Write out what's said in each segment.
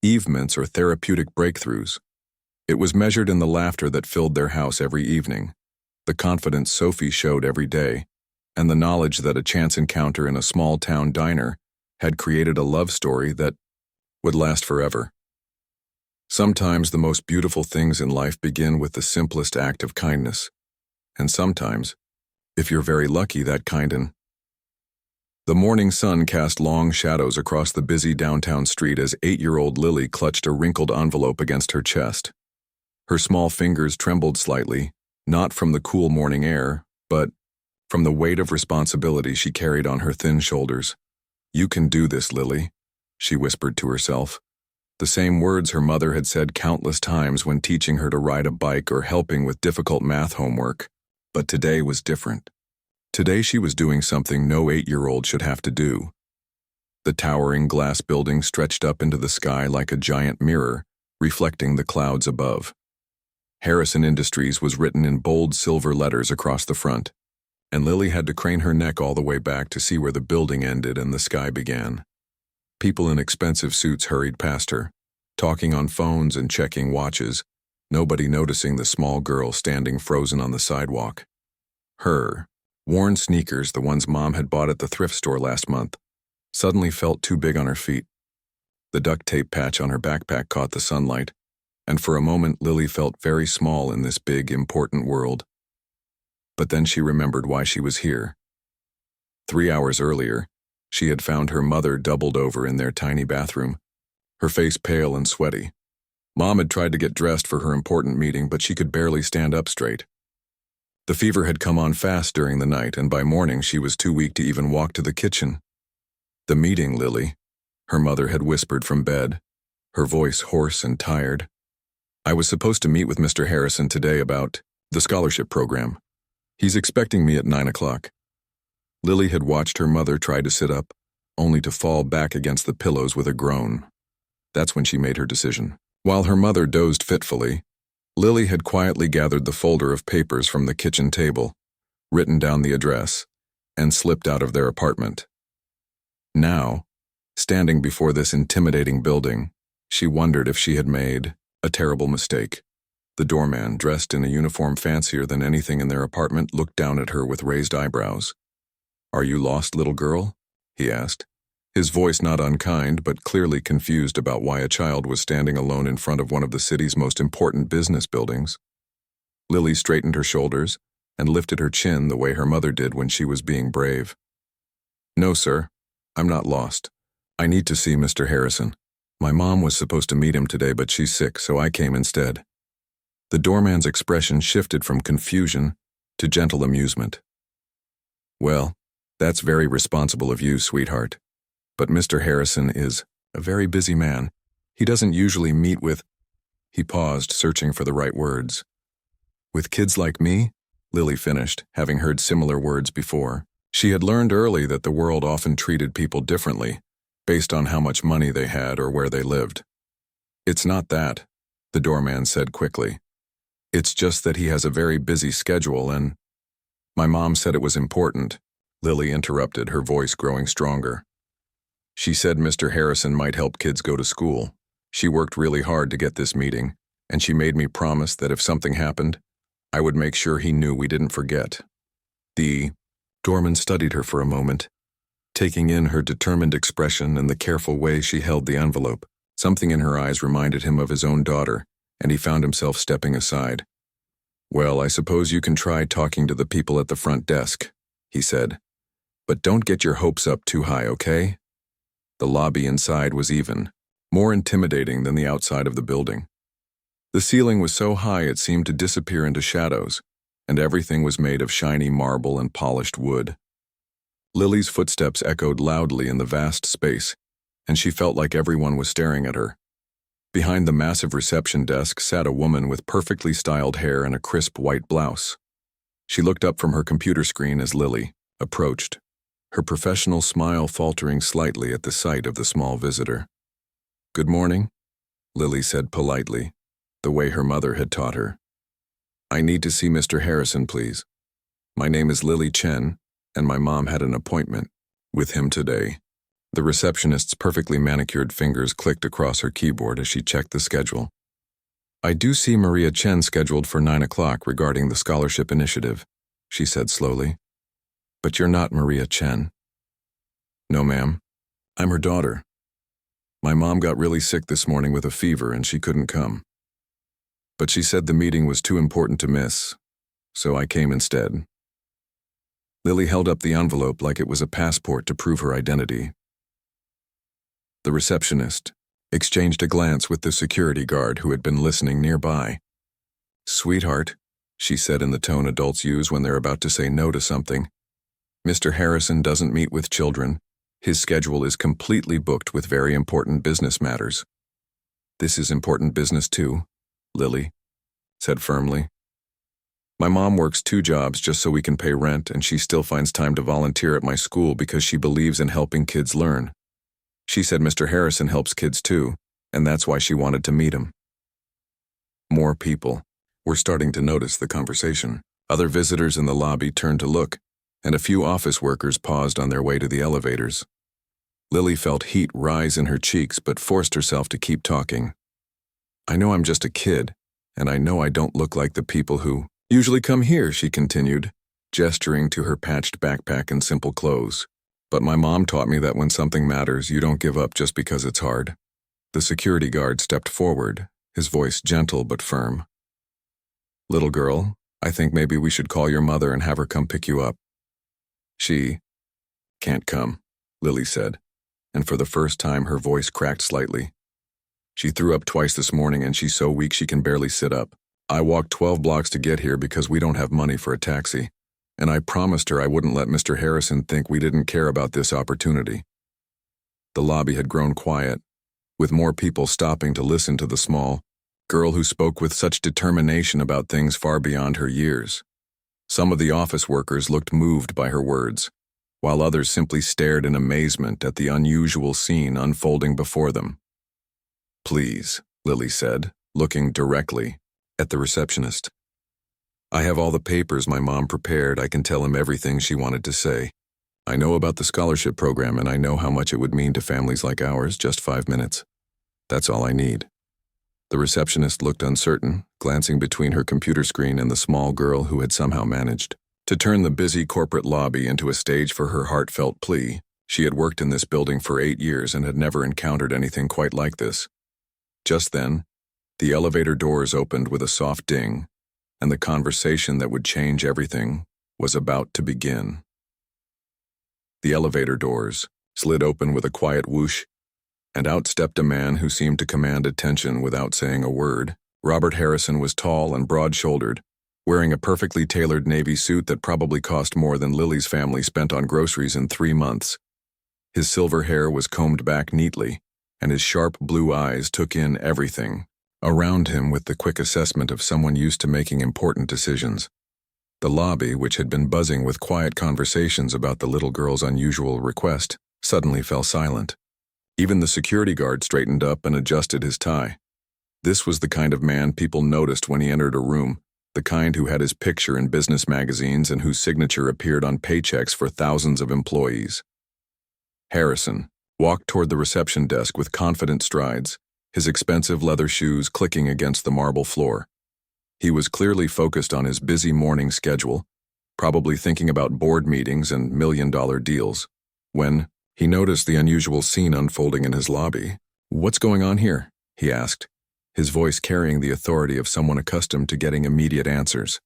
achievements or therapeutic breakthroughs. It was measured in the laughter that filled their house every evening, the confidence Sophie showed every day, and the knowledge that a chance encounter in a small-town diner had created a love story that would last forever. Sometimes the most beautiful things in life begin with the simplest act of kindness, and sometimes, if you're very lucky, that kindness. The morning sun cast long shadows across the busy downtown street as 8-year-old Lily clutched a wrinkled envelope against her chest. Her small fingers trembled slightly, not from the cool morning air, but from the weight of responsibility she carried on her thin shoulders. "You can do this, Lily," she whispered to herself. The same words her mother had said countless times when teaching her to ride a bike or helping with difficult math homework. But today was different. Today she was doing something no 8-year-old should have to do. The towering glass building stretched up into the sky like a giant mirror, reflecting the clouds above. Harrison Industries was written in bold silver letters across the front, and Lily had to crane her neck all the way back to see where the building ended and the sky began. People in expensive suits hurried past her, talking on phones and checking watches, nobody noticing the small girl standing frozen on the sidewalk. Her worn sneakers, the ones Mom had bought at the thrift store last month, suddenly felt too big on her feet. The duct tape patch on her backpack caught the sunlight, and for a moment Lily felt very small in this big, important world. But then she remembered why she was here. 3 hours earlier, she had found her mother doubled over in their tiny bathroom, her face pale and sweaty. Mom had tried to get dressed for her important meeting, but she could barely stand up straight. The fever had come on fast during the night, and by morning she was too weak to even walk to the kitchen. "The meeting, Lily," her mother had whispered from bed, her voice hoarse and tired. "I was supposed to meet with Mr. Harrison today about the scholarship program. He's expecting me at 9 o'clock. Lily had watched her mother try to sit up, only to fall back against the pillows with a groan. That's when she made her decision. While her mother dozed fitfully, Lily had quietly gathered the folder of papers from the kitchen table, written down the address, and slipped out of their apartment. Now, standing before this intimidating building, she wondered if she had made a terrible mistake. The doorman, dressed in a uniform fancier than anything in their apartment, looked down at her with raised eyebrows. "Are you lost, little girl?" he asked, his voice not unkind but clearly confused about why a child was standing alone in front of one of the city's most important business buildings. Lily straightened her shoulders and lifted her chin the way her mother did when she was being brave. "No, sir, I'm not lost. I need to see Mr. Harrison. My mom was supposed to meet him today, but she's sick, so I came instead." The doorman's expression shifted from confusion to gentle amusement. "Well, that's very responsible of you, sweetheart. But Mr. Harrison is a very busy man. He doesn't usually meet with—" He paused, searching for the right words. "With kids like me?" Lily finished, having heard similar words before. She had learned early that the world often treated people differently, based on how much money they had or where they lived. "It's not that," the doorman said quickly. "It's just that he has a very busy schedule and—" "My mom said it was important," Lily interrupted, her voice growing stronger. "She said Mr. Harrison might help kids go to school. She worked really hard to get this meeting, and she made me promise that if something happened, I would make sure he knew we didn't forget." The doorman studied her for a moment, taking in her determined expression and the careful way she held the envelope. Something in her eyes reminded him of his own daughter, and he found himself stepping aside. "Well, I suppose you can try talking to the people at the front desk," he said. "But don't get your hopes up too high, okay?" The lobby inside was even more intimidating than the outside of the building. The ceiling was so high it seemed to disappear into shadows, and everything was made of shiny marble and polished wood. Lily's footsteps echoed loudly in the vast space, and she felt like everyone was staring at her. Behind the massive reception desk sat a woman with perfectly styled hair and a crisp white blouse. She looked up from her computer screen as Lily approached, her professional smile faltering slightly at the sight of the small visitor. "Good morning," Lily said politely, the way her mother had taught her. "I need to see Mr. Harrison, please. My name is Lily Chen, and my mom had an appointment with him today." The receptionist's perfectly manicured fingers clicked across her keyboard as she checked the schedule. "I do see Maria Chen scheduled for 9 o'clock regarding the scholarship initiative," she said slowly. "But you're not Maria Chen." "No, ma'am. I'm her daughter. My mom got really sick this morning with a fever and she couldn't come. But she said the meeting was too important to miss, so I came instead." Lily held up the envelope like it was a passport to prove her identity. The receptionist exchanged a glance with the security guard who had been listening nearby. "Sweetheart," she said in the tone adults use when they're about to say no to something, "Mr. Harrison doesn't meet with children. His schedule is completely booked with very important business matters." "This is important business too," Lily said firmly. "My mom works 2 jobs just so we can pay rent, and she still finds time to volunteer at my school because she believes in helping kids learn. She said Mr. Harrison helps kids too, and that's why she wanted to meet him." More people were starting to notice the conversation. Other visitors in the lobby turned to look, and a few office workers paused on their way to the elevators. Lily felt heat rise in her cheeks but forced herself to keep talking. "I know I'm just a kid, and I know I don't look like the people who usually come here," she continued, gesturing to her patched backpack and simple clothes. "But my mom taught me that when something matters, you don't give up just because it's hard." The security guard stepped forward, his voice gentle but firm. "Little girl, I think maybe we should call your mother and have her come pick you up." "She can't come," Lily said, and for the first time her voice cracked slightly. "She threw up twice this morning and she's so weak she can barely sit up. I walked 12 blocks to get here because we don't have money for a taxi, and I promised her I wouldn't let Mr. Harrison think we didn't care about this opportunity." The lobby had grown quiet, with more people stopping to listen to the small girl who spoke with such determination about things far beyond her years. Some of the office workers looked moved by her words, while others simply stared in amazement at the unusual scene unfolding before them. "Please," Lily said, looking directly at the receptionist. "I have all the papers my mom prepared. I can tell him everything she wanted to say. I know about the scholarship program and I know how much it would mean to families like ours. Just 5 minutes. That's all I need." The receptionist looked uncertain, glancing between her computer screen and the small girl who had somehow managed to turn the busy corporate lobby into a stage for her heartfelt plea. She had worked in this building for 8 years and had never encountered anything quite like this. Just then, the elevator doors opened with a soft ding, and the conversation that would change everything was about to begin. The elevator doors slid open with a quiet whoosh, and out stepped a man who seemed to command attention without saying a word. Robert Harrison was tall and broad-shouldered, wearing a perfectly tailored navy suit that probably cost more than Lily's family spent on groceries in 3 months. His silver hair was combed back neatly, and his sharp blue eyes took in everything around him with the quick assessment of someone used to making important decisions. The lobby, which had been buzzing with quiet conversations about the little girl's unusual request, suddenly fell silent. Even the security guard straightened up and adjusted his tie. This was the kind of man people noticed when he entered a room, the kind who had his picture in business magazines and whose signature appeared on paychecks for thousands of employees. Harrison walked toward the reception desk with confident strides, his expensive leather shoes clicking against the marble floor. He was clearly focused on his busy morning schedule, probably thinking about board meetings and million-dollar deals, when he noticed the unusual scene unfolding in his lobby. "What's going on here?" he asked, his voice carrying the authority of someone accustomed to getting immediate answers.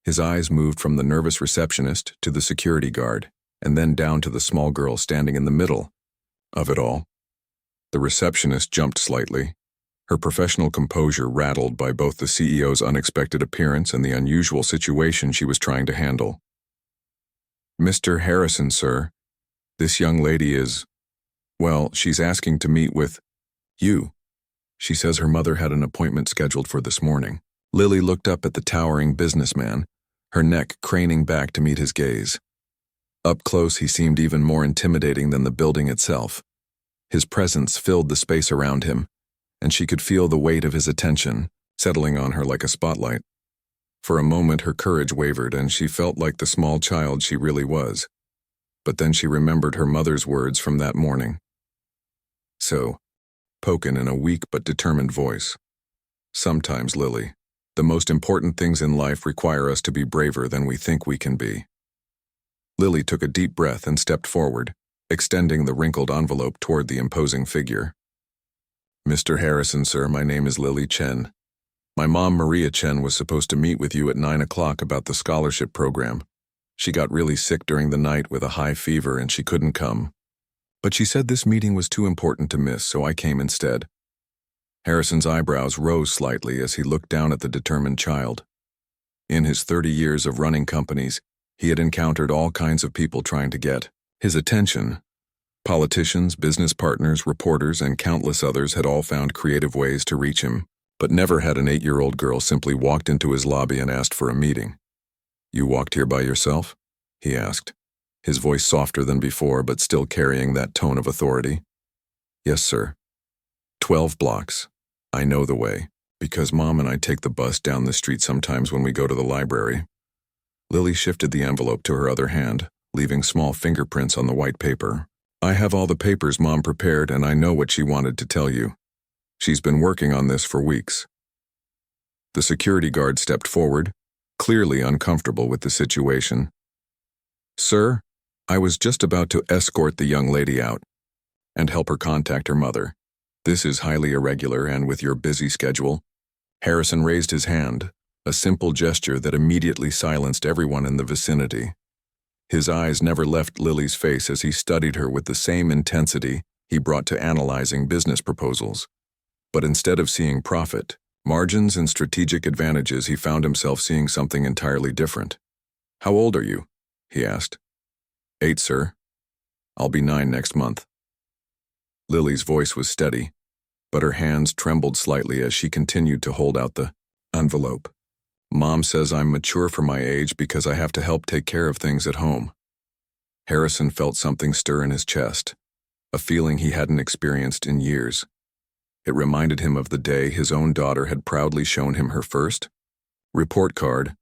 His eyes moved from the nervous receptionist to the security guard, and then down to the small girl standing in the middle of it all. The receptionist jumped slightly, her professional composure rattled by both the CEO's unexpected appearance and the unusual situation she was trying to handle. "Mr. Harrison, sir. This young lady is, well, she's asking to meet with you. She says her mother had an appointment scheduled for this morning." Lily looked up at the towering businessman, her neck craning back to meet his gaze. Up close, he seemed even more intimidating than the building itself. His presence filled the space around him, and she could feel the weight of his attention settling on her like a spotlight. For a moment, her courage wavered, and she felt like the small child she really was. But then she remembered her mother's words from that morning. So, spoken in a weak but determined voice. Sometimes, Lily, the most important things in life require us to be braver than we think we can be. Lily took a deep breath and stepped forward, extending the wrinkled envelope toward the imposing figure. Mr. Harrison, sir, my name is Lily Chen. My mom, Maria Chen, was supposed to meet with you at 9 o'clock about the scholarship program. She got really sick during the night with a high fever and she couldn't come. But she said this meeting was too important to miss, so I came instead. Harrison's eyebrows rose slightly as he looked down at the determined child. In his 30 years of running companies, he had encountered all kinds of people trying to get his attention. Politicians, business partners, reporters, and countless others had all found creative ways to reach him, but never had an 8-year-old girl simply walked into his lobby and asked for a meeting. You walked here by yourself? He asked, his voice softer than before but still carrying that tone of authority. Yes, sir. 12 blocks. I know the way, because Mom and I take the bus down the street sometimes when we go to the library. Lily shifted the envelope to her other hand, leaving small fingerprints on the white paper. I have all the papers Mom prepared and I know what she wanted to tell you. She's been working on this for weeks. The security guard stepped forward, clearly uncomfortable with the situation. Sir, I was just about to escort the young lady out and help her contact her mother. This is highly irregular and with your busy schedule. Harrison raised his hand, a simple gesture that immediately silenced everyone in the vicinity. His eyes never left Lily's face as he studied her with the same intensity he brought to analyzing business proposals. But instead of seeing profit, margins, and strategic advantages, he found himself seeing something entirely different. How old are you? He asked. 8, sir. I'll be 9 next month. Lily's voice was steady, but her hands trembled slightly as she continued to hold out the envelope. Mom says I'm mature for my age because I have to help take care of things at home. Harrison felt something stir in his chest, a feeling he hadn't experienced in years. It reminded him of the day his own daughter had proudly shown him her first report card,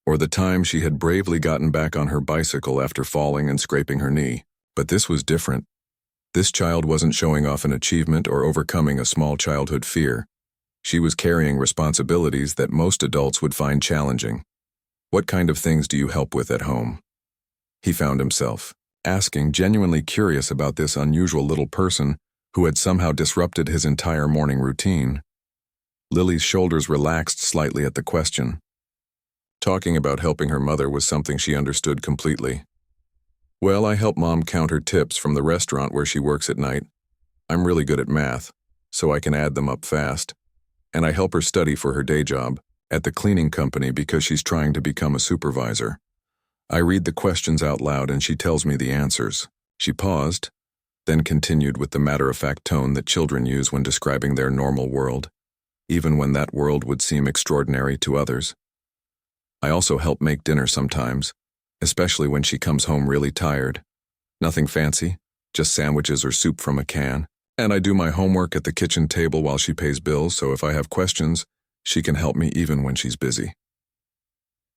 or the time she had bravely gotten back on her bicycle after falling and scraping her knee. But this was different. This child wasn't showing off an achievement or overcoming a small childhood fear. She was carrying responsibilities that most adults would find challenging. What kind of things do you help with at home? He found himself asking, genuinely curious about this unusual little person who had somehow disrupted his entire morning routine. Lily's shoulders relaxed slightly at the question. Talking about helping her mother was something she understood completely. Well, I help Mom count her tips from the restaurant where she works at night. I'm really good at math, so I can add them up fast. And I help her study for her day job at the cleaning company because she's trying to become a supervisor. I read the questions out loud and she tells me the answers. She paused, then continued with the matter-of-fact tone that children use when describing their normal world, even when that world would seem extraordinary to others. I also help make dinner sometimes, especially when she comes home really tired. Nothing fancy, just sandwiches or soup from a can. And I do my homework at the kitchen table while she pays bills, so if I have questions, she can help me even when she's busy.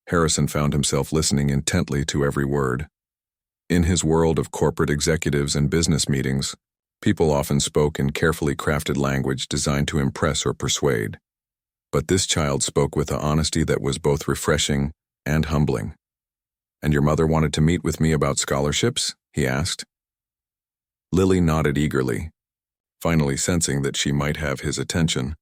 Harrison found himself listening intently to every word. In his world of corporate executives and business meetings, people often spoke in carefully crafted language designed to impress or persuade. But this child spoke with an honesty that was both refreshing and humbling. And your mother wanted to meet with me about scholarships? He asked. Lily nodded eagerly, finally sensing that she might have his attention.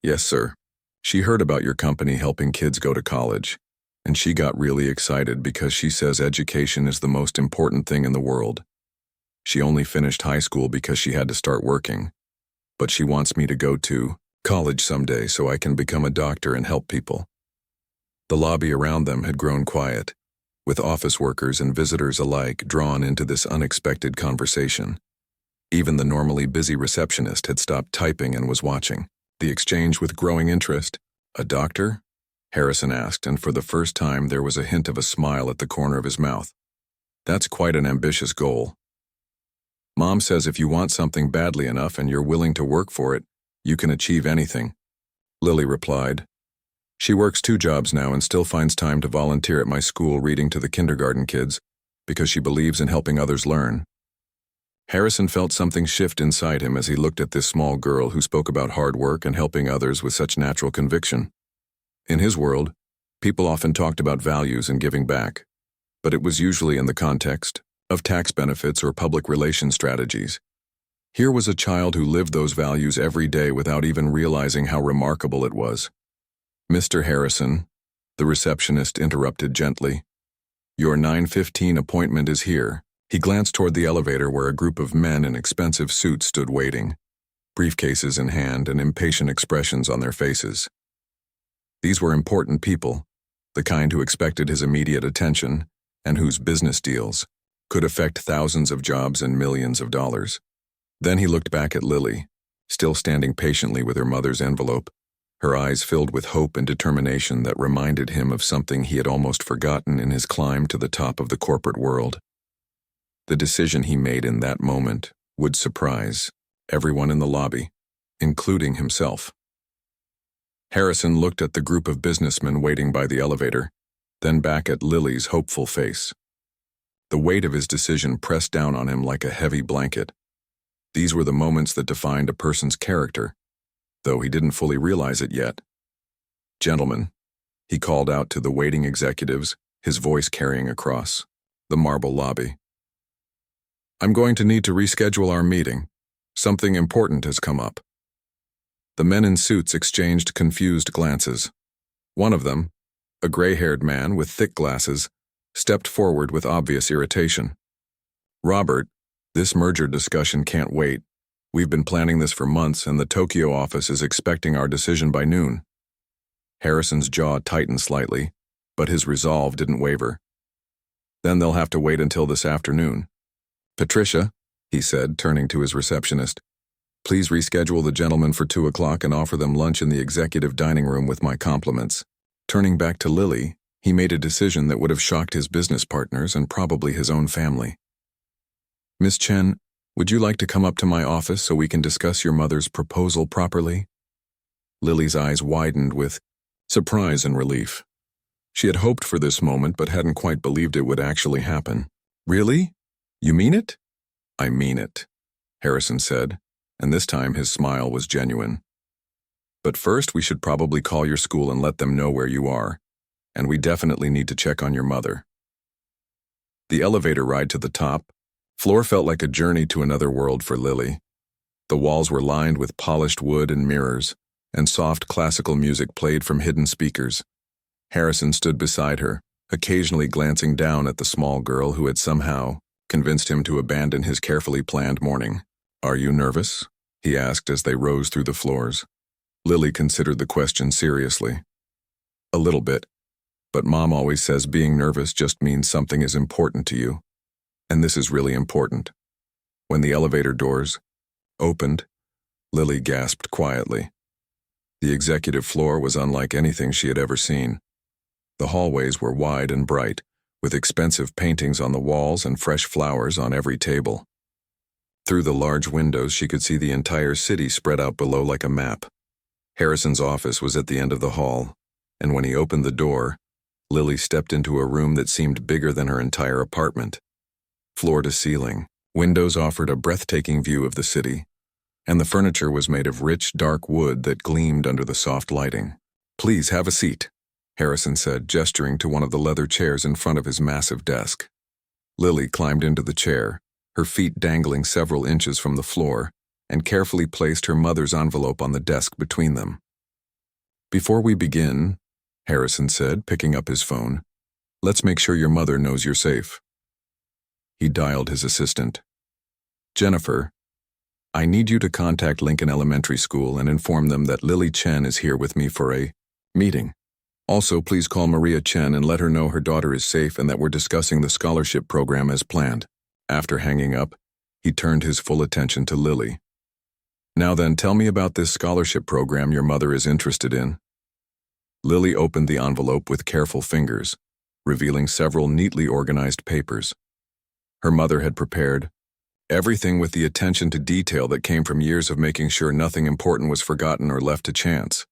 Yes, sir. She heard about your company helping kids go to college, and she got really excited because she says education is the most important thing in the world. She only finished high school because she had to start working, but she wants me to go to college someday so I can become a doctor and help people. The lobby around them had grown quiet, with office workers and visitors alike drawn into this unexpected conversation. Even the normally busy receptionist had stopped typing and was watching the exchange with growing interest. A doctor? Harrison asked, and for the first time there was a hint of a smile at the corner of his mouth. That's quite an ambitious goal. Mom says if you want something badly enough and you're willing to work for it, you can achieve anything. Lily replied. She works 2 jobs now and still finds time to volunteer at my school reading to the kindergarten kids, because she believes in helping others learn. Harrison felt something shift inside him as he looked at this small girl who spoke about hard work and helping others with such natural conviction. In his world, people often talked about values and giving back, but it was usually in the context of tax benefits or public relations strategies. Here was a child who lived those values every day without even realizing how remarkable it was. "Mr. Harrison," the receptionist interrupted gently, "your 9:15 appointment is here." He glanced toward the elevator where a group of men in expensive suits stood waiting, briefcases in hand and impatient expressions on their faces. These were important people, the kind who expected his immediate attention and whose business deals could affect thousands of jobs and millions of dollars. Then he looked back at Lily, still standing patiently with her mother's envelope, her eyes filled with hope and determination that reminded him of something he had almost forgotten in his climb to the top of the corporate world. The decision he made in that moment would surprise everyone in the lobby, including himself. Harrison looked at the group of businessmen waiting by the elevator, then back at Lily's hopeful face. The weight of his decision pressed down on him like a heavy blanket. These were the moments that defined a person's character, though he didn't fully realize it yet. "Gentlemen," he called out to the waiting executives, his voice carrying across the marble lobby. "I'm going to need to reschedule our meeting. Something important has come up." The men in suits exchanged confused glances. One of them, a gray-haired man with thick glasses, stepped forward with obvious irritation. "Robert, this merger discussion can't wait. We've been planning this for months, and the Tokyo office is expecting our decision by noon." Harrison's jaw tightened slightly, but his resolve didn't waver. "Then they'll have to wait until this afternoon. Patricia," he said, turning to his receptionist, "please reschedule the gentlemen for 2 o'clock and offer them lunch in the executive dining room with my compliments." Turning back to Lily, he made a decision that would have shocked his business partners and probably his own family. "Miss Chen, would you like to come up to my office so we can discuss your mother's proposal properly?" Lily's eyes widened with surprise and relief. She had hoped for this moment but hadn't quite believed it would actually happen. "Really? You mean it?" "I mean it," Harrison said, and this time his smile was genuine. "But first we should probably call your school and let them know where you are, and we definitely need to check on your mother." The elevator ride to the top floor felt like a journey to another world for Lily. The walls were lined with polished wood and mirrors, and soft classical music played from hidden speakers. Harrison stood beside her, occasionally glancing down at the small girl who had somehow convinced him to abandon his carefully planned morning. "Are you nervous?" he asked as they rose through the floors. Lily considered the question seriously. "A little bit, but Mom always says being nervous just means something is important to you. And this is really important." When the elevator doors opened, Lily gasped quietly. The executive floor was unlike anything she had ever seen. The hallways were wide and bright, with expensive paintings on the walls and fresh flowers on every table. Through the large windows, she could see the entire city spread out below like a map. Harrison's office was at the end of the hall, and when he opened the door, Lily stepped into a room that seemed bigger than her entire apartment. Floor to ceiling, windows offered a breathtaking view of the city, and the furniture was made of rich, dark wood that gleamed under the soft lighting. "Please have a seat," Harrison said, gesturing to one of the leather chairs in front of his massive desk. Lily climbed into the chair, her feet dangling several inches from the floor, and carefully placed her mother's envelope on the desk between them. "Before we begin," Harrison said, picking up his phone, "let's make sure your mother knows you're safe." He dialed his assistant. "Jennifer, I need you to contact Lincoln Elementary School and inform them that Lily Chen is here with me for a meeting. Also, please call Maria Chen and let her know her daughter is safe and that we're discussing the scholarship program as planned." After hanging up, he turned his full attention to Lily. "Now then, tell me about this scholarship program your mother is interested in." Lily opened the envelope with careful fingers, revealing several neatly organized papers. Her mother had prepared everything with the attention to detail that came from years of making sure nothing important was forgotten or left to chance.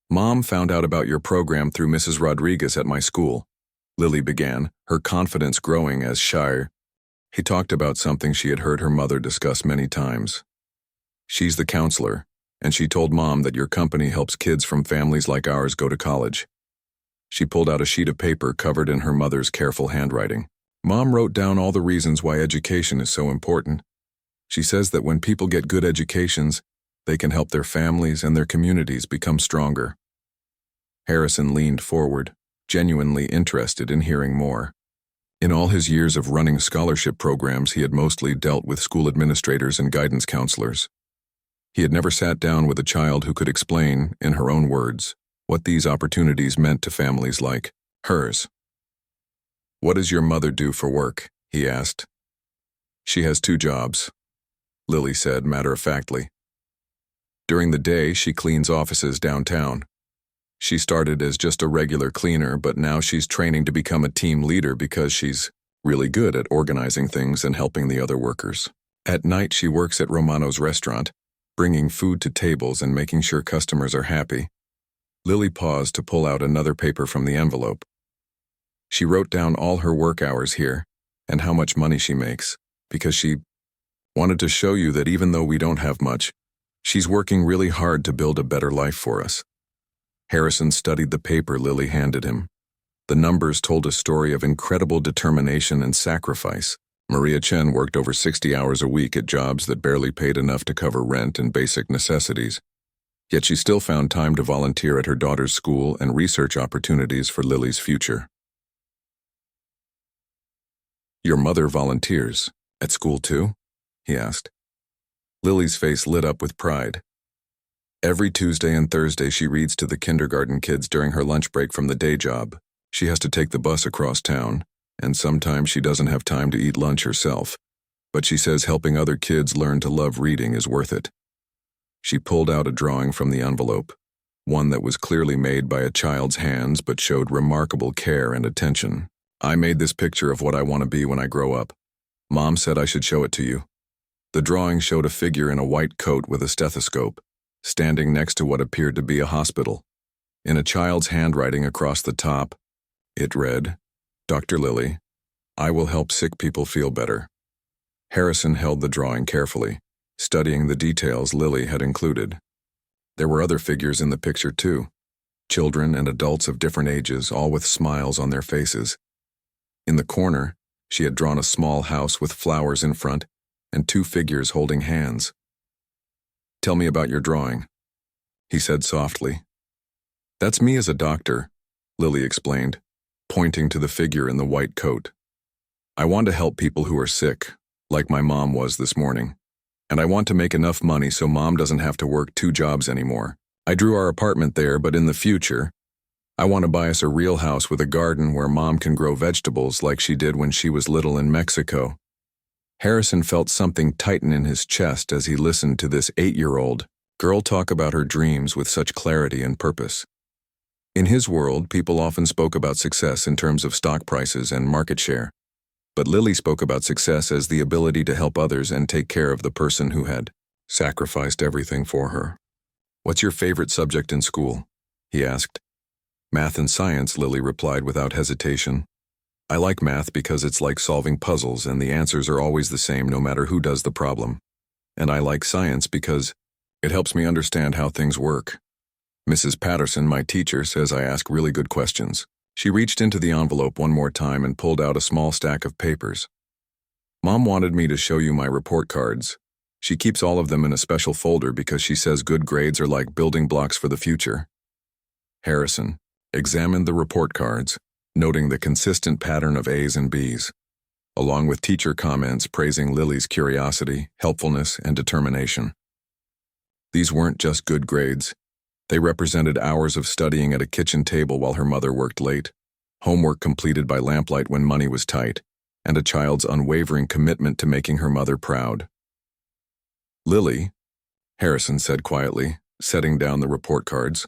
"Mom found out about your program through Mrs. Rodriguez at my school," Lily began, her confidence growing as he talked about something she had heard her mother discuss many times. She's the counselor, and she told Mom that your company helps kids from families like ours go to college. She pulled out a sheet of paper covered in her mother's careful handwriting. Mom wrote down all the reasons why education is so important. She says that when people get good educations, they can help their families and their communities become stronger. Harrison leaned forward, genuinely interested in hearing more. In all his years of running scholarship programs, he had mostly dealt with school administrators and guidance counselors. He had never sat down with a child who could explain, in her own words, what these opportunities meant to families like hers. "What does your mother do for work?" he asked. "She has 2 jobs," Lily said matter-of-factly. During the day, she cleans offices downtown. She started as just a regular cleaner, but now she's training to become a team leader because she's really good at organizing things and helping the other workers. At night, she works at Romano's restaurant, bringing food to tables and making sure customers are happy. Lily paused to pull out another paper from the envelope. She wrote down all her work hours here and how much money she makes, because she wanted to show you that even though we don't have much, she's working really hard to build a better life for us. Harrison studied the paper Lily handed him. The numbers told a story of incredible determination and sacrifice. Maria Chen worked over 60 hours a week at jobs that barely paid enough to cover rent and basic necessities. Yet she still found time to volunteer at her daughter's school and research opportunities for Lily's future. "Your mother volunteers at school too?" he asked. Lily's face lit up with pride. "Every Tuesday and Thursday she reads to the kindergarten kids during her lunch break from the day job. She has to take the bus across town, and sometimes she doesn't have time to eat lunch herself, but she says helping other kids learn to love reading is worth it." She pulled out a drawing from the envelope, one that was clearly made by a child's hands but showed remarkable care and attention. "I made this picture of what I want to be when I grow up. Mom said I should show it to you." The drawing showed a figure in a white coat with a stethoscope, standing next to what appeared to be a hospital. In a child's handwriting across the top, it read, "Dr. Lily, I will help sick people feel better." Harrison held the drawing carefully, studying the details Lily had included. There were other figures in the picture too, children and adults of different ages, all with smiles on their faces. In the corner, she had drawn a small house with flowers in front and 2 figures holding hands. "Tell me about your drawing," he said softly. "That's me as a doctor," Lily explained, pointing to the figure in the white coat. "I want to help people who are sick, like my mom was this morning. And I want to make enough money so Mom doesn't have to work 2 jobs anymore. I drew our apartment there, but in the future, I want to buy us a real house with a garden where Mom can grow vegetables like she did when she was little in Mexico." Harrison felt something tighten in his chest as he listened to this 8-year-old girl talk about her dreams with such clarity and purpose. In his world, people often spoke about success in terms of stock prices and market share. But Lily spoke about success as the ability to help others and take care of the person who had sacrificed everything for her. "What's your favorite subject in school?" he asked. "Math and science," Lily replied without hesitation. "I like math because it's like solving puzzles and the answers are always the same no matter who does the problem. And I like science because it helps me understand how things work. Mrs. Patterson, my teacher, says I ask really good questions." She reached into the envelope one more time and pulled out a small stack of papers. "Mom wanted me to show you my report cards. She keeps all of them in a special folder because she says good grades are like building blocks for the future." Harrison examined the report cards, noting the consistent pattern of A's and B's, along with teacher comments praising Lily's curiosity, helpfulness, and determination. These weren't just good grades. They represented hours of studying at a kitchen table while her mother worked late, homework completed by lamplight when money was tight, and a child's unwavering commitment to making her mother proud. "Lily," Harrison said quietly, setting down the report cards,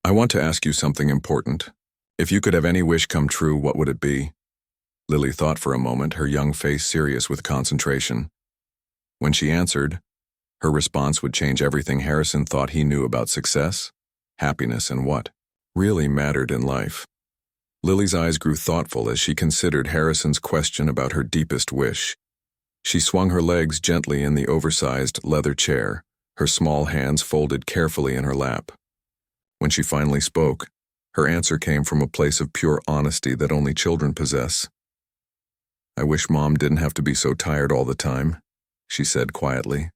"I want to ask you something important. If you could have any wish come true, what would it be?" Lily thought for a moment, her young face serious with concentration. When she answered, her response would change everything Harrison thought he knew about success, happiness, and what really mattered in life. Lily's eyes grew thoughtful as she considered Harrison's question about her deepest wish. She swung her legs gently in the oversized leather chair, her small hands folded carefully in her lap. When she finally spoke, her answer came from a place of pure honesty that only children possess. "I wish Mom didn't have to be so tired all the time," she said quietly.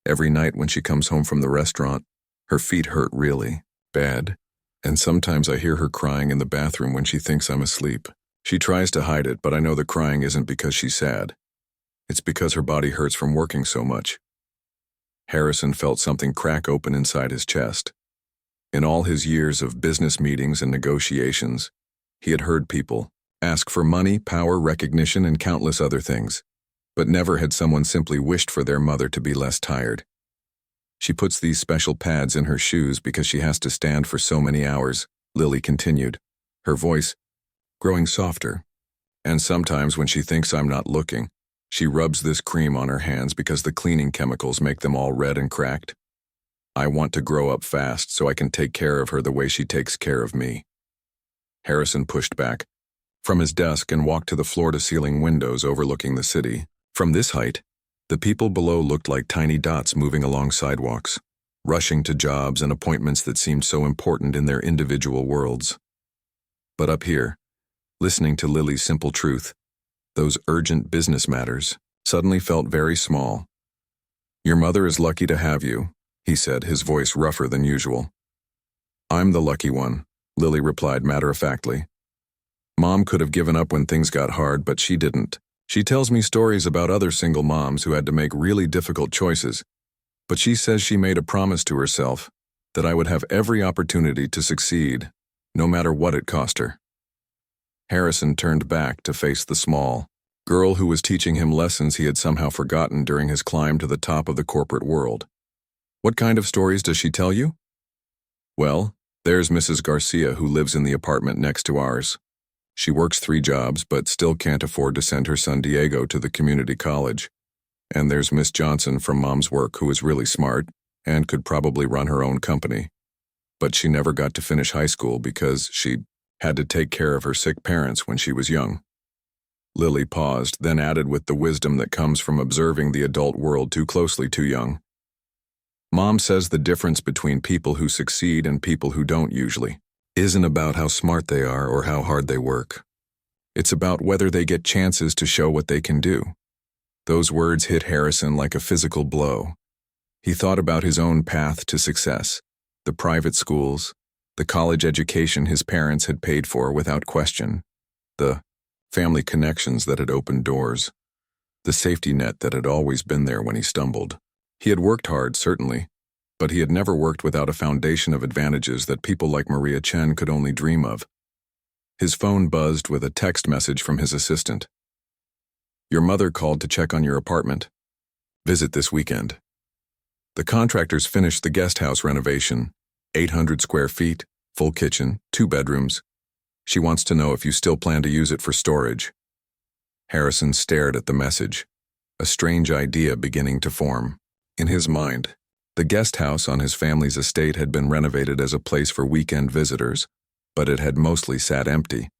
"Every night when she comes home from the restaurant, her feet hurt really bad, and sometimes I hear her crying in the bathroom when she thinks I'm asleep. She tries to hide it, but I know the crying isn't because she's sad. It's because her body hurts from working so much." Harrison felt something crack open inside his chest. In all his years of business meetings and negotiations, he had heard people ask for money, power, recognition, and countless other things, but never had someone simply wished for their mother to be less tired. "She puts these special pads in her shoes because she has to stand for so many hours," Lily continued, her voice growing softer. "And sometimes when she thinks I'm not looking, she rubs this cream on her hands because the cleaning chemicals make them all red and cracked. I want to grow up fast so I can take care of her the way she takes care of me." Harrison pushed back from his desk and walked to the floor-to-ceiling windows overlooking the city. From this height, the people below looked like tiny dots moving along sidewalks, rushing to jobs and appointments that seemed so important in their individual worlds. But up here, listening to Lily's simple truth, those urgent business matters suddenly felt very small. "Your mother is lucky to have you," he said, his voice rougher than usual. "I'm the lucky one," Lily replied matter-of-factly. "Mom could have given up when things got hard, but she didn't. She tells me stories about other single moms who had to make really difficult choices, but she says she made a promise to herself that I would have every opportunity to succeed, no matter what it cost her." Harrison turned back to face the small girl who was teaching him lessons he had somehow forgotten during his climb to the top of the corporate world. "What kind of stories does she tell you?" "Well, there's Mrs. Garcia who lives in the apartment next to ours. She works 3 jobs but still can't afford to send her son Diego to the community college. And there's Miss Johnson from Mom's work who is really smart and could probably run her own company. But she never got to finish high school because she had to take care of her sick parents when she was young." Lily paused, then added with the wisdom that comes from observing the adult world too closely too young. "Mom says the difference between people who succeed and people who don't usually isn't about how smart they are or how hard they work. It's about whether they get chances to show what they can do." Those words hit Harrison like a physical blow. He thought about his own path to success, the private schools, the college education his parents had paid for without question, the family connections that had opened doors, the safety net that had always been there when he stumbled. He had worked hard, certainly, but he had never worked without a foundation of advantages that people like Maria Chen could only dream of. His phone buzzed with a text message from his assistant. "Your mother called to check on your apartment. Visit this weekend. The contractors finished the guest house renovation, 800 square feet, full kitchen, 2 bedrooms. She wants to know if you still plan to use it for storage." Harrison stared at the message, a strange idea beginning to form. In his mind, the guest house on his family's estate had been renovated as a place for weekend visitors, but it had mostly sat empty.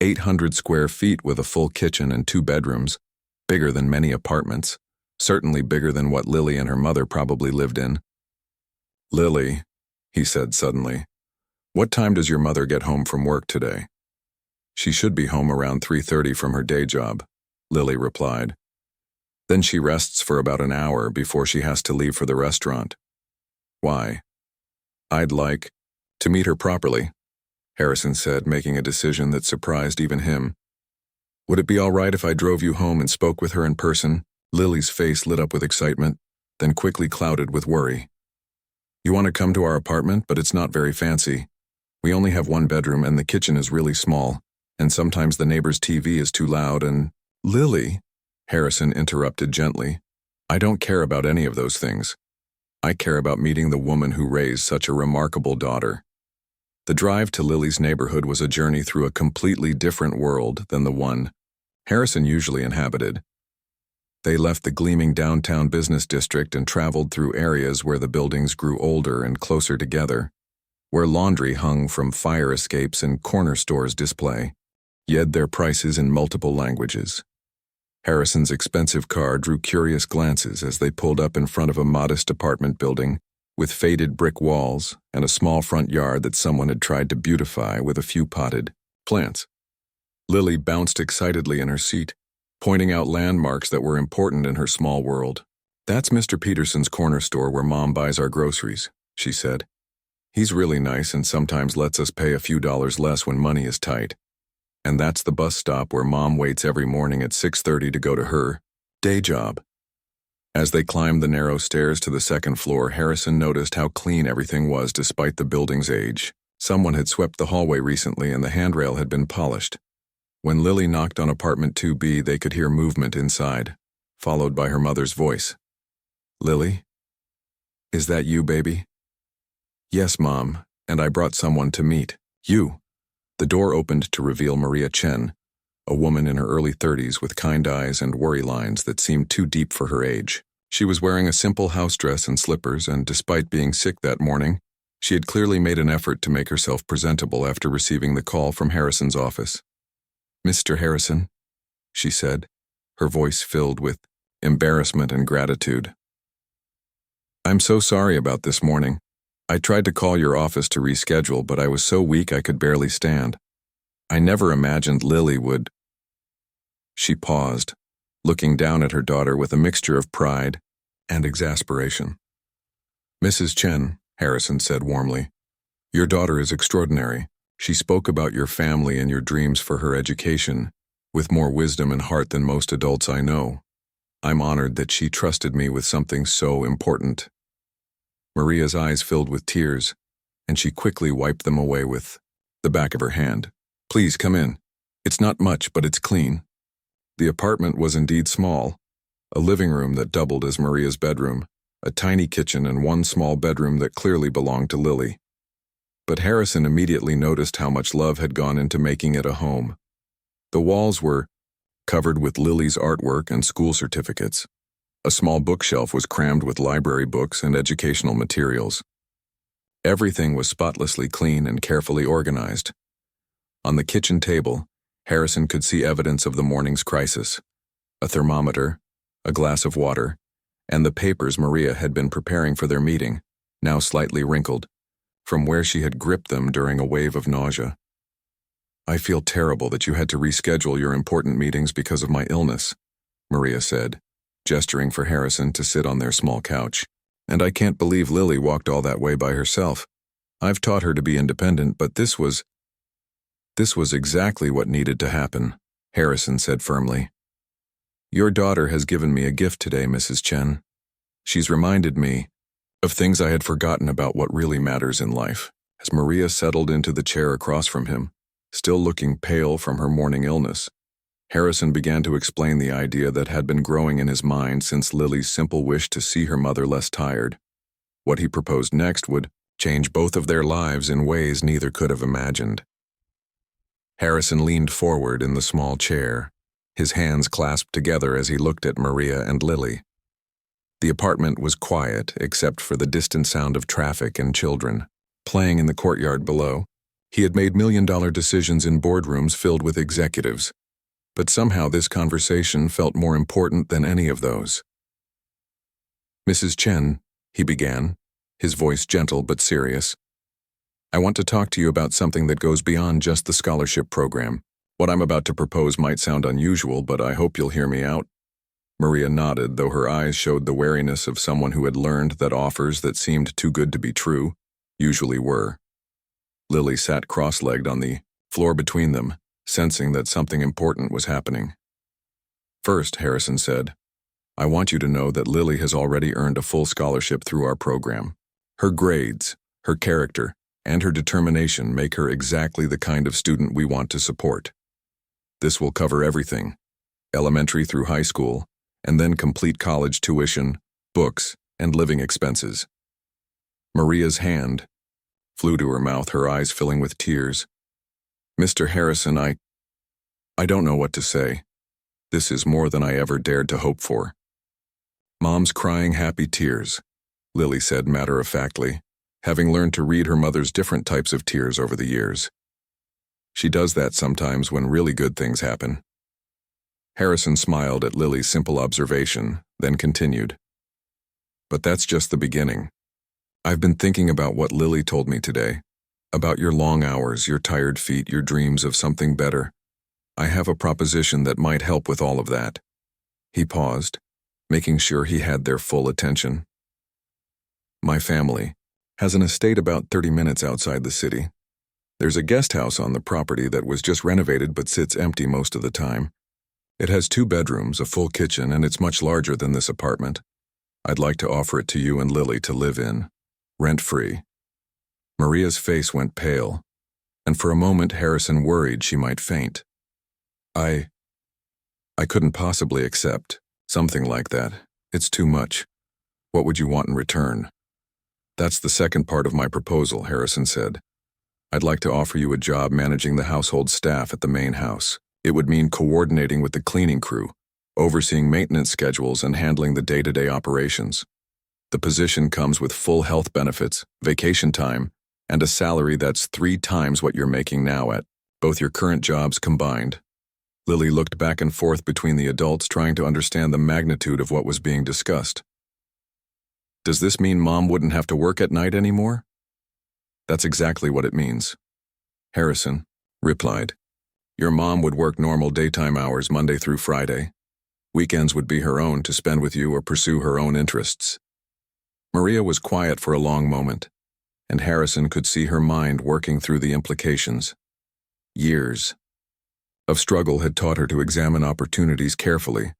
800 square feet with a full kitchen and 2 bedrooms, bigger than many apartments, certainly bigger than what Lily and her mother probably lived in. "Lily," he said suddenly, "what time does your mother get home from work today?" "She should be home around 3:30 from her day job," Lily replied. "Then she rests for about an hour before she has to leave for the restaurant." "Why?" "I'd like to meet her properly," Harrison said, making a decision that surprised even him. "Would it be all right if I drove you home and spoke with her in person?" Lily's face lit up with excitement, then quickly clouded with worry. "You want to come to our apartment, but it's not very fancy. We only have 1 bedroom and the kitchen is really small, and sometimes the neighbor's TV is too loud and—" "Lily," Harrison interrupted gently, "I don't care about any of those things. I care about meeting the woman who raised such a remarkable daughter." The drive to Lily's neighborhood was a journey through a completely different world than the one Harrison usually inhabited. They left the gleaming downtown business district and traveled through areas where the buildings grew older and closer together, where laundry hung from fire escapes and corner stores display, yet their prices in multiple languages. Harrison's expensive car drew curious glances as they pulled up in front of a modest apartment building with faded brick walls and a small front yard that someone had tried to beautify with a few potted plants. Lily bounced excitedly in her seat, pointing out landmarks that were important in her small world. "That's Mr. Peterson's corner store where Mom buys our groceries," she said. "He's really nice and sometimes lets us pay a few dollars less when money is tight. And that's the bus stop where Mom waits every morning at 6:30 to go to her day job." As they climbed the narrow stairs to the second floor, Harrison noticed how clean everything was despite the building's age. Someone had swept the hallway recently and the handrail had been polished. When Lily knocked on apartment 2B, they could hear movement inside, followed by her mother's voice. "Lily? Is that you, baby?" "Yes, Mom, and I brought someone to meet you." The door opened to reveal Maria Chen, a woman in her early 30s with kind eyes and worry lines that seemed too deep for her age. She was wearing a simple house dress and slippers, and despite being sick that morning, she had clearly made an effort to make herself presentable after receiving the call from Harrison's office. "Mr. Harrison," she said, her voice filled with embarrassment and gratitude. "I'm so sorry about this morning. I tried to call your office to reschedule, but I was so weak I could barely stand. I never imagined Lily would—" She paused, looking down at her daughter with a mixture of pride and exasperation. "Mrs. Chen," Harrison said warmly, "your daughter is extraordinary. She spoke about your family and your dreams for her education with more wisdom and heart than most adults I know. I'm honored that she trusted me with something so important." Maria's eyes filled with tears, and she quickly wiped them away with the back of her hand. "Please come in. It's not much, but it's clean." The apartment was indeed small, a living room that doubled as Maria's bedroom, a tiny kitchen, and one small bedroom that clearly belonged to Lily. But Harrison immediately noticed how much love had gone into making it a home. The walls were covered with Lily's artwork and school certificates. A small bookshelf was crammed with library books and educational materials. Everything was spotlessly clean and carefully organized. On the kitchen table, Harrison could see evidence of the morning's crisis: a thermometer, a glass of water, and the papers Maria had been preparing for their meeting, now slightly wrinkled, from where she had gripped them during a wave of nausea. "I feel terrible that you had to reschedule your important meetings because of my illness," Maria said, gesturing for Harrison to sit on their small couch. "And I can't believe Lily walked all that way by herself. I've taught her to be independent, but this was exactly what needed to happen," Harrison said firmly. "Your daughter has given me a gift today, Mrs. Chen. She's reminded me of things I had forgotten about what really matters in life." As Maria settled into the chair across from him, still looking pale from her morning illness, Harrison began to explain the idea that had been growing in his mind since Lily's simple wish to see her mother less tired. What he proposed next would change both of their lives in ways neither could have imagined. Harrison leaned forward in the small chair, his hands clasped together as he looked at Maria and Lily. The apartment was quiet except for the distant sound of traffic and children playing in the courtyard below. He had made million-dollar decisions in boardrooms filled with executives, but somehow this conversation felt more important than any of those. "Mrs. Chen," he began, his voice gentle but serious, "I want to talk to you about something that goes beyond just the scholarship program. What I'm about to propose might sound unusual, but I hope you'll hear me out." Maria nodded, though her eyes showed the wariness of someone who had learned that offers that seemed too good to be true usually were. Lily sat cross-legged on the floor between them, sensing that something important was happening. "First," Harrison said, "I want you to know that Lily has already earned a full scholarship through our program. Her grades, her character, and her determination make her exactly the kind of student we want to support. This will cover everything, elementary through high school, and then complete college tuition, books, and living expenses." Maria's hand flew to her mouth, her eyes filling with tears. "Mr. Harrison, I don't know what to say. This is more than I ever dared to hope for." "Mom's crying happy tears," Lily said matter-of-factly, having learned to read her mother's different types of tears over the years. She does that sometimes when really good things happen. Harrison smiled at Lily's simple observation, then continued. But that's just the beginning. I've been thinking about what Lily told me today, about your long hours, your tired feet, your dreams of something better. I have a proposition that might help with all of that. He paused, making sure he had their full attention. My family has an estate about 30 minutes outside the city. There's a guest house on the property that was just renovated but sits empty most of the time. It has 2 bedrooms, a full kitchen, and it's much larger than this apartment. I'd like to offer it to you and Lily to live in, rent-free. Maria's face went pale, and for a moment Harrison worried she might faint. I couldn't possibly accept something like that. It's too much. What would you want in return? That's the second part of my proposal, Harrison said. I'd like to offer you a job managing the household staff at the main house. It would mean coordinating with the cleaning crew, overseeing maintenance schedules, and handling the day-to-day operations. The position comes with full health benefits, vacation time, and a salary that's 3 times what you're making now at both your current jobs combined. Lily looked back and forth between the adults, trying to understand the magnitude of what was being discussed. Does this mean Mom wouldn't have to work at night anymore? That's exactly what it means, Harrison replied. Your mom would work normal daytime hours Monday through Friday. Weekends would be her own to spend with you or pursue her own interests. Maria was quiet for a long moment, and Harrison could see her mind working through the implications. Years of struggle had taught her to examine opportunities carefully,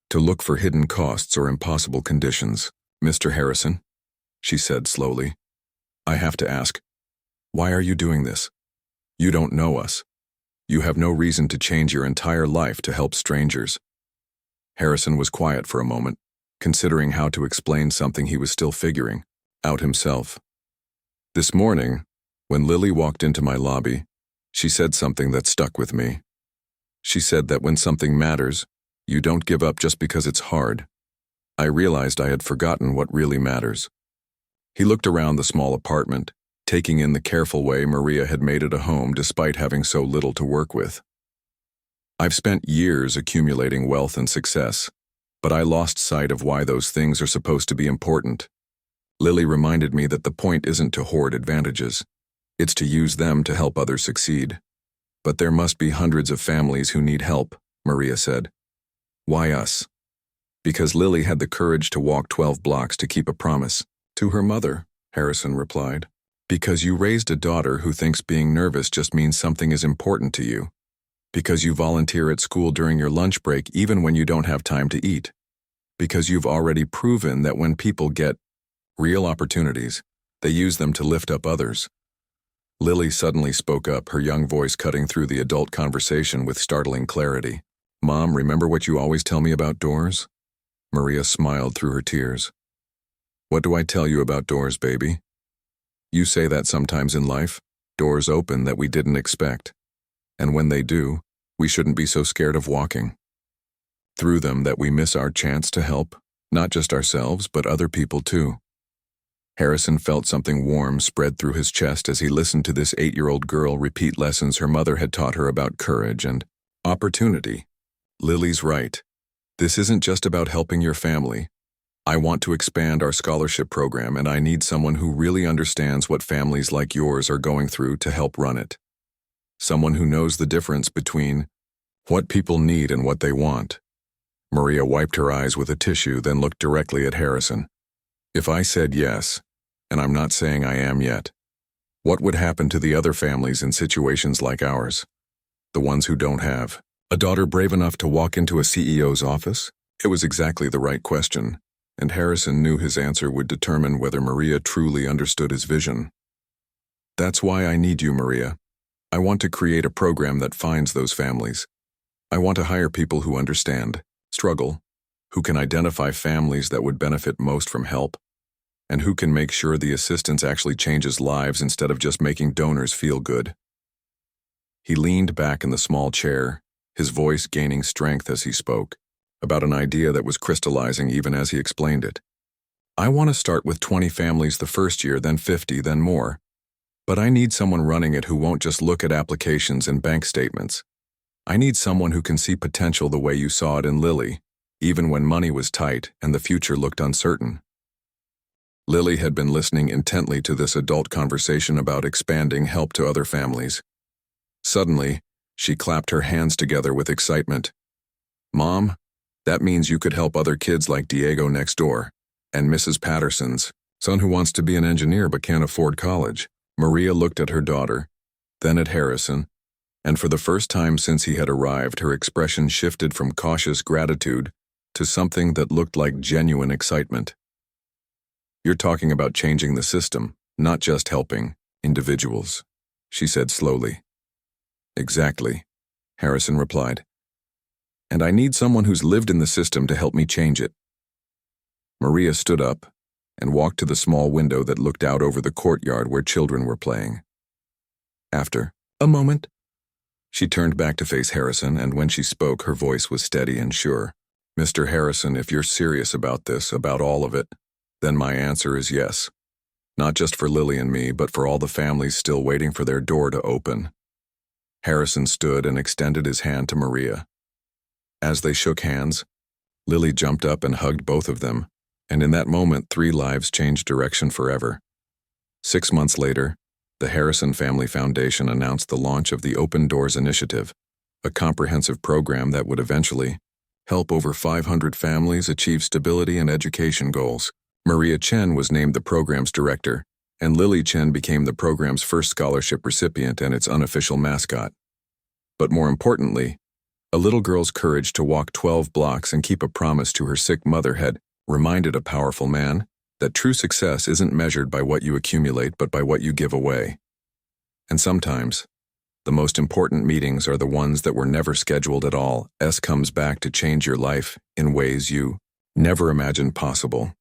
to look for hidden costs or impossible conditions. Mr. Harrison, she said slowly, I have to ask, why are you doing this? You don't know us. You have no reason to change your entire life to help strangers. Harrison was quiet for a moment, considering how to explain something he was still figuring out himself. This morning, when Lily walked into my lobby, she said something that stuck with me. She said that when something matters, you don't give up just because it's hard. I realized I had forgotten what really matters. He looked around the small apartment, taking in the careful way Maria had made it a home despite having so little to work with. I've spent years accumulating wealth and success, but I lost sight of why those things are supposed to be important. Lily reminded me that the point isn't to hoard advantages. It's to use them to help others succeed. But there must be hundreds of families who need help, Maria said. Why us? Because Lily had the courage to walk 12 blocks to keep a promise. To her mother, Harrison replied. Because you raised a daughter who thinks being nervous just means something is important to you. Because you volunteer at school during your lunch break even when you don't have time to eat. Because you've already proven that when people get real opportunities, they use them to lift up others. Lily suddenly spoke up, her young voice cutting through the adult conversation with startling clarity. Mom, remember what you always tell me about doors? Maria smiled through her tears. What do I tell you about doors, baby? You say that sometimes in life, doors open that we didn't expect. And when they do, we shouldn't be so scared of walking through them that we miss our chance to help, not just ourselves, but other people too. Harrison felt something warm spread through his chest as he listened to this 8-year-old girl repeat lessons her mother had taught her about courage and opportunity. Lily's right. This isn't just about helping your family. I want to expand our scholarship program, and I need someone who really understands what families like yours are going through to help run it. Someone who knows the difference between what people need and what they want. Maria wiped her eyes with a tissue, then looked directly at Harrison. If I said yes, and I'm not saying I am yet, what would happen to the other families in situations like ours? The ones who don't have a daughter brave enough to walk into a CEO's office? It was exactly the right question, and Harrison knew his answer would determine whether Maria truly understood his vision. That's why I need you, Maria. I want to create a program that finds those families. I want to hire people who understand struggle, who can identify families that would benefit most from help, and who can make sure the assistance actually changes lives instead of just making donors feel good. He leaned back in the small chair, his voice gaining strength as he spoke, about an idea that was crystallizing even as he explained it. I want to start with 20 families the first year, then 50, then more. But I need someone running it who won't just look at applications and bank statements. I need someone who can see potential the way you saw it in Lily, even when money was tight and the future looked uncertain. Lily had been listening intently to this adult conversation about expanding help to other families. Suddenly, she clapped her hands together with excitement. "Mom, that means you could help other kids like Diego next door, and Mrs. Patterson's son who wants to be an engineer but can't afford college." Maria looked at her daughter, then at Harrison, and for the first time since he had arrived, her expression shifted from cautious gratitude to something that looked like genuine excitement. "You're talking about changing the system, not just helping individuals," she said slowly. "Exactly," Harrison replied. "And I need someone who's lived in the system to help me change it." Maria stood up and walked to the small window that looked out over the courtyard where children were playing. After a moment, she turned back to face Harrison, and when she spoke, her voice was steady and sure. "Mr. Harrison, if you're serious about this, about all of it, then my answer is yes. Not just for Lily and me, but for all the families still waiting for their door to open." Harrison stood and extended his hand to Maria. As they shook hands, Lily jumped up and hugged both of them, and in that moment 3 lives changed direction forever. 6 months later, the Harrison Family Foundation announced the launch of the Open Doors Initiative, a comprehensive program that would eventually help over 500 families achieve stability and education goals. Maria Chen was named the program's director, and Lily Chen became the program's first scholarship recipient and its unofficial mascot. But more importantly, a little girl's courage to walk 12 blocks and keep a promise to her sick mother had reminded a powerful man that true success isn't measured by what you accumulate but by what you give away. And sometimes, the most important meetings are the ones that were never scheduled at all. Comes back to change your life in ways you never imagined possible.